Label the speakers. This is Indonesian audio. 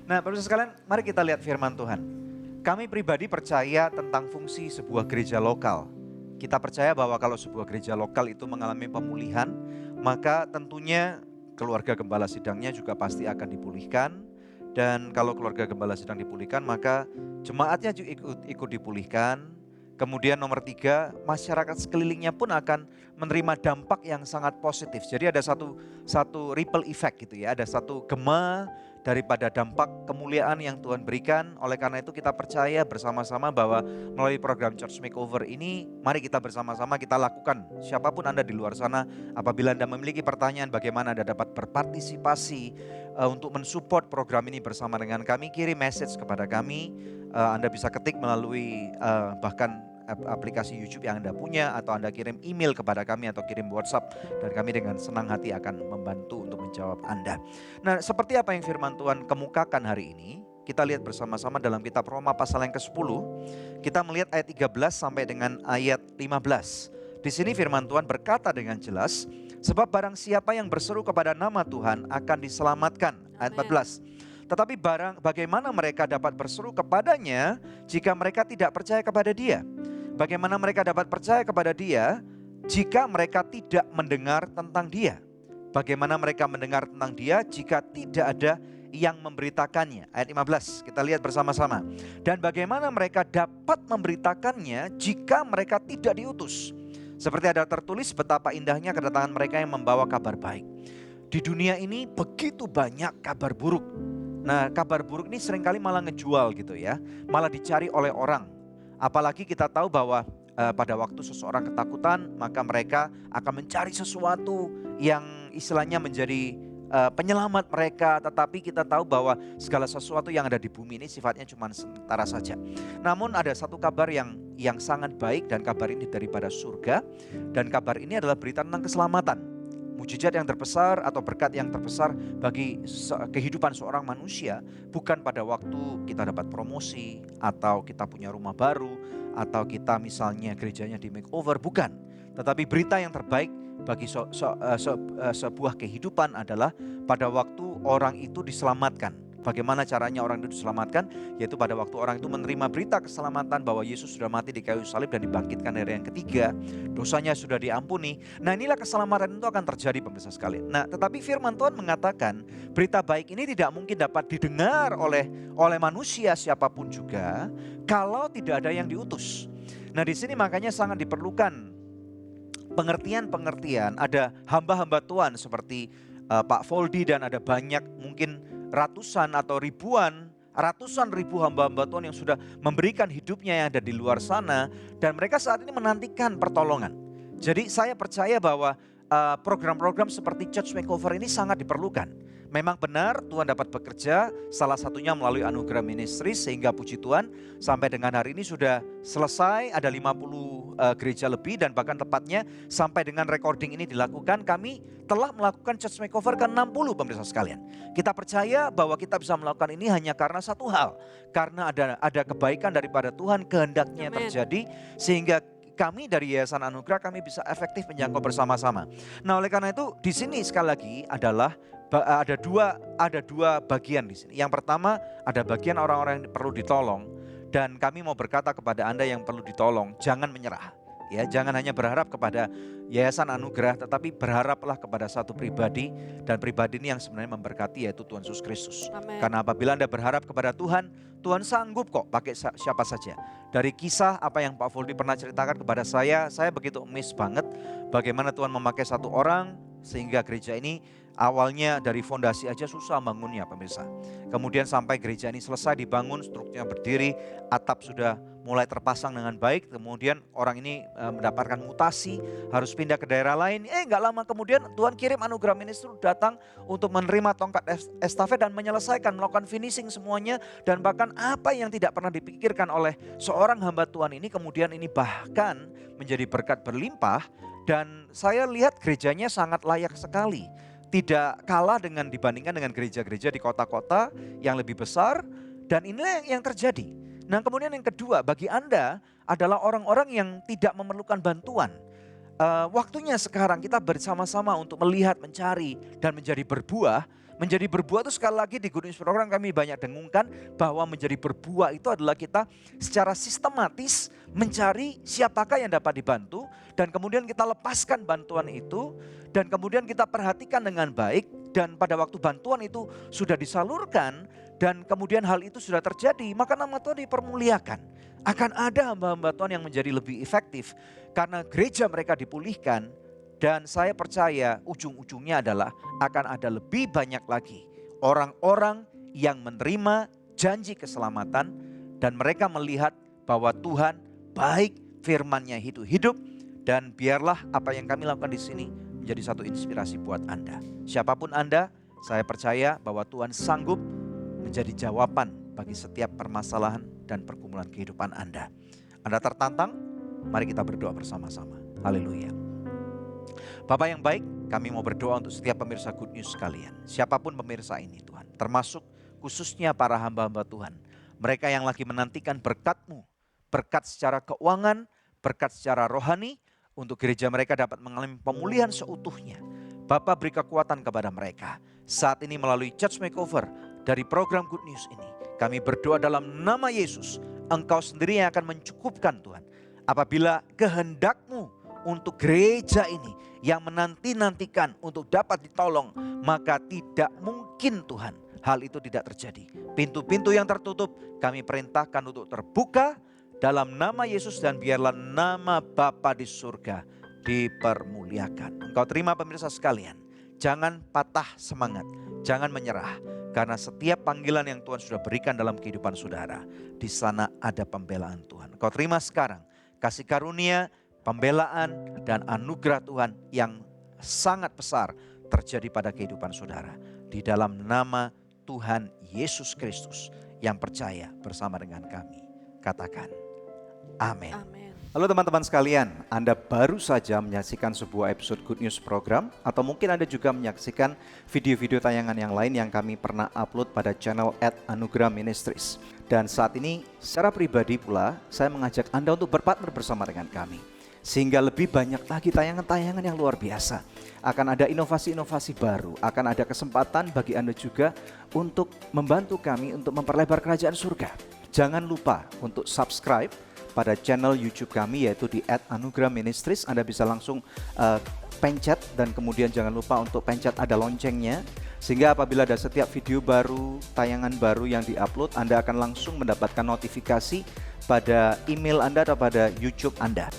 Speaker 1: Nah, pemirsa sekalian, mari kita lihat firman Tuhan. Kami pribadi percaya tentang fungsi sebuah gereja lokal. Kita percaya bahwa kalau sebuah gereja lokal itu mengalami pemulihan, maka tentunya keluarga gembala sidangnya juga pasti akan dipulihkan. Dan kalau keluarga gembala sidang dipulihkan, maka jemaatnya juga ikut dipulihkan. Kemudian nomor 3, masyarakat sekelilingnya pun akan menerima dampak yang sangat positif. Jadi ada satu ripple effect gitu ya, ada satu gema daripada dampak kemuliaan yang Tuhan berikan. Oleh karena itu kita percaya bersama-sama bahwa melalui program Church Makeover ini, mari kita bersama-sama kita lakukan. Siapapun Anda di luar sana, apabila Anda memiliki pertanyaan bagaimana Anda dapat berpartisipasi untuk mensupport program ini bersama dengan kami, kirim message kepada kami. Anda bisa ketik melalui bahkan aplikasi YouTube yang Anda punya, atau Anda kirim email kepada kami atau kirim WhatsApp, dan kami dengan senang hati akan membantu untuk menjawab Anda. Nah, seperti apa yang firman Tuhan kemukakan hari ini? Kita lihat bersama-sama dalam kitab Roma pasal yang ke-10. Kita melihat ayat 13 sampai dengan ayat 15. Di sini firman Tuhan berkata dengan jelas, sebab barang siapa yang berseru kepada nama Tuhan akan diselamatkan. Ayat 14. Tetapi bagaimana mereka dapat berseru kepadanya jika mereka tidak percaya kepada Dia? Bagaimana mereka dapat percaya kepada Dia jika mereka tidak mendengar tentang Dia? Bagaimana mereka mendengar tentang Dia jika tidak ada yang memberitakannya? Ayat 15, kita lihat bersama-sama. Dan bagaimana mereka dapat memberitakannya jika mereka tidak diutus? Seperti ada tertulis, betapa indahnya kedatangan mereka yang membawa kabar baik. Di dunia ini begitu banyak kabar buruk. Nah, kabar buruk ini seringkali malah ngejual gitu ya, malah dicari oleh orang. Apalagi kita tahu bahwa pada waktu seseorang ketakutan, maka mereka akan mencari sesuatu yang istilahnya menjadi penyelamat mereka. Tetapi kita tahu bahwa segala sesuatu yang ada di bumi ini sifatnya cuma sementara saja. Namun ada satu kabar yang sangat baik, dan kabar ini daripada surga. Dan kabar ini adalah berita tentang keselamatan. Mujizat yang terbesar atau berkat yang terbesar bagi kehidupan seorang manusia bukan pada waktu kita dapat promosi, atau kita punya rumah baru, atau kita misalnya gerejanya di makeover, bukan. Tetapi berita yang terbaik bagi sebuah kehidupan adalah pada waktu orang itu diselamatkan. Bagaimana caranya orang itu diselamatkan? Yaitu pada waktu orang itu menerima berita keselamatan bahwa Yesus sudah mati di kayu salib dan dibangkitkan dari yang ketiga. Dosanya sudah diampuni. Nah, inilah keselamatan itu akan terjadi, pemirsa sekalian. Nah, tetapi firman Tuhan mengatakan berita baik ini tidak mungkin dapat didengar oleh manusia siapapun juga kalau tidak ada yang diutus. Nah, di sini makanya sangat diperlukan pengertian-pengertian. Ada hamba-hamba Tuhan seperti Pak Foldi, dan ada banyak, mungkin ratusan atau ratusan ribu hamba-hamba Tuhan yang sudah memberikan hidupnya yang ada di luar sana, dan mereka saat ini menantikan pertolongan. Jadi saya percaya bahwa program-program seperti Church Makeover ini sangat diperlukan. Memang benar Tuhan dapat bekerja, salah satunya melalui anugerah ministry, sehingga puji Tuhan sampai dengan hari ini sudah selesai, ada 50 gereja lebih, dan bahkan tepatnya sampai dengan recording ini dilakukan, kami telah melakukan Church Makeover ke-60, pemirsa sekalian. Kita percaya bahwa kita bisa melakukan ini hanya karena satu hal, karena ada kebaikan daripada Tuhan, kehendaknya terjadi, sehingga kami dari Yayasan Anugerah kami bisa efektif menjangkau bersama-sama. Nah, oleh karena itu di sini sekali lagi adalah ada dua bagian di sini. Yang pertama, ada bagian orang-orang yang perlu ditolong, dan kami mau berkata kepada Anda yang perlu ditolong, jangan menyerah. Ya, jangan hanya berharap kepada Yayasan Anugerah, tetapi berharaplah kepada satu pribadi, dan pribadi ini yang sebenarnya memberkati, yaitu Tuhan Yesus Kristus.
Speaker 2: Amen.
Speaker 1: Karena apabila Anda berharap kepada Tuhan, Tuhan sanggup kok pakai siapa saja. Dari kisah apa yang Pak Foldi pernah ceritakan kepada saya begitu amazed banget bagaimana Tuhan memakai satu orang sehingga gereja ini awalnya dari fondasi aja susah bangunnya, pemirsa. Kemudian sampai gereja ini selesai dibangun, strukturnya berdiri, atap sudah mulai terpasang dengan baik. Kemudian orang ini mendapatkan mutasi, harus pindah ke daerah lain. Gak lama kemudian Tuhan kirim anugerah ministry datang untuk menerima tongkat estafet dan menyelesaikan, melakukan finishing semuanya. Dan bahkan apa yang tidak pernah dipikirkan oleh seorang hamba Tuhan ini, kemudian ini bahkan menjadi berkat berlimpah. Dan saya lihat gerejanya sangat layak sekali. Tidak kalah dibandingkan dengan gereja-gereja di kota-kota yang lebih besar. Dan inilah yang terjadi. Nah, kemudian yang kedua, bagi Anda adalah orang-orang yang tidak memerlukan bantuan. Waktunya sekarang kita bersama-sama untuk melihat, mencari, dan menjadi berbuah. Menjadi berbuah itu sekali lagi di Good News Program kami banyak dengungkan bahwa menjadi berbuah itu adalah kita secara sistematis mencari siapakah yang dapat dibantu dan kemudian kita lepaskan bantuan itu dan kemudian kita perhatikan dengan baik dan pada waktu bantuan itu sudah disalurkan dan kemudian hal itu sudah terjadi, maka nama Tuhan dipermuliakan. Akan ada hamba-hamba Tuhan yang menjadi lebih efektif karena gereja mereka dipulihkan. Dan saya percaya ujung-ujungnya adalah akan ada lebih banyak lagi orang-orang yang menerima janji keselamatan dan mereka melihat bahwa Tuhan baik, firman-Nya hidup dan biarlah apa yang kami lakukan di sini menjadi satu inspirasi buat Anda. Siapapun Anda, saya percaya bahwa Tuhan sanggup menjadi jawaban bagi setiap permasalahan dan pergumulan kehidupan Anda. Anda tertantang? Mari kita berdoa bersama-sama. Haleluya. Bapak yang baik, kami mau berdoa untuk setiap pemirsa Good News sekalian. Siapapun pemirsa ini Tuhan, termasuk khususnya para hamba-hamba Tuhan. Mereka yang lagi menantikan berkat-Mu, berkat secara keuangan, berkat secara rohani, untuk gereja mereka dapat mengalami pemulihan seutuhnya. Bapak beri kekuatan kepada mereka. Saat ini melalui Church Makeover dari program Good News ini, kami berdoa dalam nama Yesus, Engkau sendiri yang akan mencukupkan Tuhan. Apabila kehendak-Mu untuk gereja ini yang menanti-nantikan untuk dapat ditolong, maka tidak mungkin Tuhan hal itu tidak terjadi. Pintu-pintu yang tertutup kami perintahkan untuk terbuka dalam nama Yesus dan biarlah nama Bapa di surga dipermuliakan. Engkau terima pemirsa sekalian, jangan patah semangat, jangan menyerah. Karena setiap panggilan yang Tuhan sudah berikan dalam kehidupan saudara, di sana ada pembelaan Tuhan. Engkau terima sekarang kasih karunia, pembelaan dan anugerah Tuhan yang sangat besar terjadi pada kehidupan saudara. Di dalam nama Tuhan Yesus Kristus yang percaya bersama dengan kami. Katakan, amin. Halo teman-teman sekalian, Anda baru saja menyaksikan sebuah episode Good News Program atau mungkin Anda juga menyaksikan video-video tayangan yang lain yang kami pernah upload pada channel @anugerah ministries. Dan saat ini secara pribadi pula saya mengajak Anda untuk berpartner bersama dengan kami. Sehingga lebih banyak lagi tayangan-tayangan yang luar biasa. Akan ada inovasi-inovasi baru, akan ada kesempatan bagi Anda juga untuk membantu kami untuk memperlebar kerajaan surga. Jangan lupa untuk subscribe pada channel YouTube kami yaitu di @anugerah ministries. Anda bisa langsung pencet dan kemudian jangan lupa untuk pencet ada loncengnya. Sehingga apabila ada setiap video baru, tayangan baru yang diupload, Anda akan langsung mendapatkan notifikasi pada email Anda atau pada YouTube Anda.